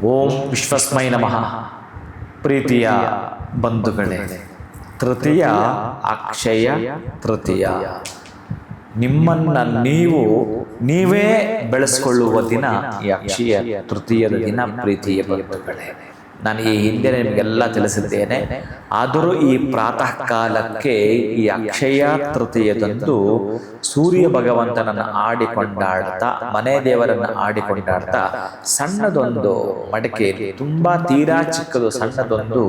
ಓಂ ವಿಶ್ವಸ್ಮೈ ನಮಃ. ಪ್ರೀತಿಯ ಬಂಧುಗಳೇ, ತೃತೀಯ ಅಕ್ಷಯ ತೃತೀಯ. ನಿಮ್ಮನ್ನು ನೀವೇ ಬೆಳೆಸ್ಕೊಳ್ಳುವ ದಿನ ಈ ಅಕ್ಷಯ ತೃತೀಯದ ದಿನ. ಪ್ರೀತಿಯ ಬಂಧುಗಳೇ, ನಾನು ಈ ಹಿಂದೆ ನಿಮಗೆಲ್ಲ ತಿಳಿಸಿದ್ದೇನೆ. ಆದರೂ ಈ ಪ್ರಾತಃ ಕಾಲಕ್ಕೆ ಈ ಅಕ್ಷಯ ತೃತೀಯದಂದು ಸೂರ್ಯ ಭಗವಂತನನ್ನು ಆಡಿಕೊಂಡಾಡ್ತಾ, ಮನೆ ದೇವರನ್ನು ಆಡಿಕೊಂಡಾಡ್ತಾ, ಸಣ್ಣದೊಂದು ಮಡಕೆಯಲ್ಲಿ, ತುಂಬ ತೀರಾ ಚಿಕ್ಕದು ಸಣ್ಣದೊಂದು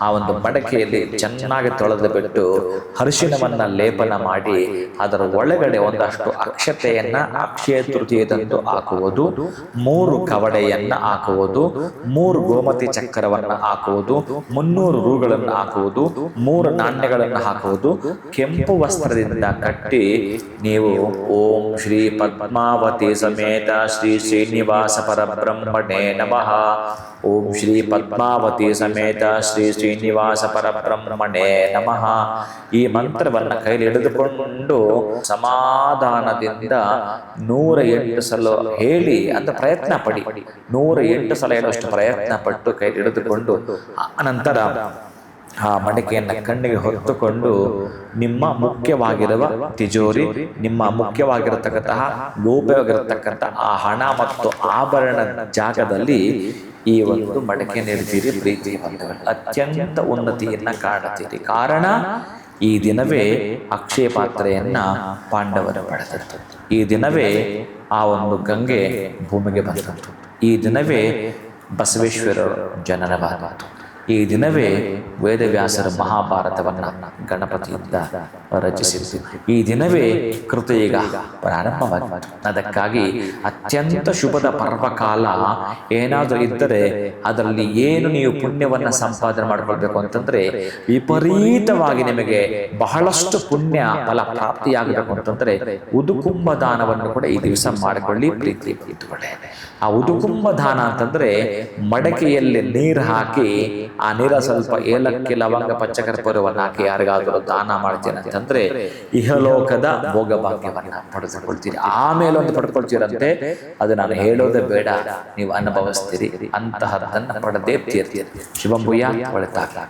ಆ ಒಂದು ಮಡಕೆಯಲ್ಲಿ ಚೆನ್ನಾಗಿ ತೊಳೆದು ಬಿಟ್ಟು ಅರಿಶಿಣವನ್ನು ಲೇಪನ ಮಾಡಿ ಅದರ ಒಳಗಡೆ ಒಂದಷ್ಟು ಅಕ್ಷತೆಯನ್ನು ಅಕ್ಷಯ ತೃತೀಯದಂದು ಹಾಕುವುದು, 3 ಕವಡೆಯನ್ನು ಹಾಕುವುದು, 3 ಗೋಮತಿ ಚಕ್ರವನ್ನು ಹಾಕುವುದು, 300 ರೂಗಳನ್ನು ಹಾಕುವುದು, 3 ನಾಣ್ಯಗಳನ್ನು ಹಾಕುವುದು. ಕೆಂಪು ವಸ್ತ್ರದಿಂದ ಕಟ್ಟಿ ನೀವು ಓಂ ಶ್ರೀ ಪದ್ಮಾವತಿ ಸಮೇತ ಶ್ರೀ ಶ್ರೀನಿವಾಸ ಪರಬ್ರಹ್ಮಣೇ ನಮಃ, ಓಂ ಶ್ರೀ ಪದ್ಮಾವತಿ ಸಮೇತ ಶ್ರೀ ಶ್ರೀನಿವಾಸ ಪರಬ್ರಹ್ಮಣೇ ನಮಃ ಈ ಮಂತ್ರವನ್ನು ಕೈಲಿ ಹಿಡಿದುಕೊಂಡು ಸಮಾಧಾನದಿಂದ 108 ಸಲ ಹೇಳಿ, ಅಂತ ಪ್ರಯತ್ನ ಪಡಿ. 108 ಸಲ ಹೇಳುವಷ್ಟು ಪ್ರಯತ್ನ ಪಟ್ಟು ಕೈ ಹಿಡಿದುಕೊಂಡು ಅನಂತರ ಆ ಮಡಕೆಯನ್ನು ಕಣ್ಣಿಗೆ ಹೊತ್ತುಕೊಂಡು ನಿಮ್ಮ ಮುಖ್ಯವಾಗಿರುವ ತಿಜೋರಿ, ನಿಮ್ಮ ಮುಖ್ಯವಾಗಿರತಕ್ಕಂತಹ ಗೋಪ್ಯವಾಗಿರತಕ್ಕಂಥ ಆ ಹಣ ಮತ್ತು ಆಭರಣ ಜಾಗದಲ್ಲಿ ಈ ಒಂದು ಮಡಕೆಯನ್ನು ಇಡ್ತೀರಿ. ಪ್ರೀತಿ ಬಂಧುಗಳು, ಅತ್ಯಂತ ಉನ್ನತಿಯನ್ನ ಕಾಣುತ್ತೀರಿ. ಕಾರಣ ಈ ದಿನವೇ ಅಕ್ಷಯ ಪಾತ್ರೆಯನ್ನ ಪಾಂಡವರು ಪಡೆದದ್ದು. ಈ ದಿನವೇ ಆ ಒಂದು ಗಂಗೆ ಭೂಮಿಗೆ ಬಂದದ್ದು. ಈ ದಿನವೇ ಬಸವೇಶ್ವರರು ಜನನವಾದದ್ದು. ಈ ದಿನವೇ ವೇದವ್ಯಾಸರ ಮಹಾಭಾರತವನ್ನು ಗಣಪತಿಯಿಂದ ರಚಿಸಿದ್ದು. ಈ ದಿನವೇ ಕೃತಯುಗ ಪ್ರಾರಂಭವಾಗಿದೆ. ಅದಕ್ಕಾಗಿ ಅತ್ಯಂತ ಶುಭದ ಪರ್ವಕಾಲ ಏನಾದರೂ ಇದ್ದರೆ ಅದರಲ್ಲಿ ಏನು ನೀವು ಪುಣ್ಯವನ್ನು ಸಂಪಾದನೆ ಮಾಡಿಕೊಳ್ಬೇಕು ಅಂತಂದ್ರೆ, ವಿಪರೀತವಾಗಿ ನಿಮಗೆ ಬಹಳಷ್ಟು ಪುಣ್ಯ ಫಲ ಪ್ರಾಪ್ತಿಯಾಗಬೇಕು ಅಂತಂದ್ರೆ ಉದುಕುಂಭ ದಾನವನ್ನು ಕೂಡ ಈ ದಿವಸ ಮಾಡಿಕೊಳ್ಳಿ. ಪ್ರೀತಿ ಬಂಧುಗಳೇ, ಆ ಉದುಕುಂಭ ದಾನ ಅಂತಂದ್ರೆ ಮಡಕೆಯಲ್ಲಿ ನೀರು ಹಾಕಿ ಆ ನೀರ ಸ್ವಲ್ಪ ಏಲಕ್ಕಿ, ಲವಂಗ, ಪಚ್ಚಕರ್ಪೂರವನ್ನು ಹಾಕಿ ಯಾರಿಗಾದರೂ ದಾನ ಮಾಡ್ತೀನಿ ಅಂತಂದ್ರೆ ಇಹಲೋಕದ ಭೋಗಭಾಗ್ಯವನ್ನ ಪಡೆದುಕೊಳ್ತೀರಿ. ಆಮೇಲೆ ಒಂದು ಪಡೆದುಕೊಳ್ತೀರಂತೆ, ಅದು ನಾನು ಹೇಳೋದೇ ಬೇಡ, ನೀವು ಅನುಭವಿಸ್ತೀರಿ. ಅಂತಹದನ್ನು ಪಡೆದೇ ತೀರ್ತೀರಿ. ಶುಭಂಭೂಯ, ಒಳಿತಾಗಲಿ.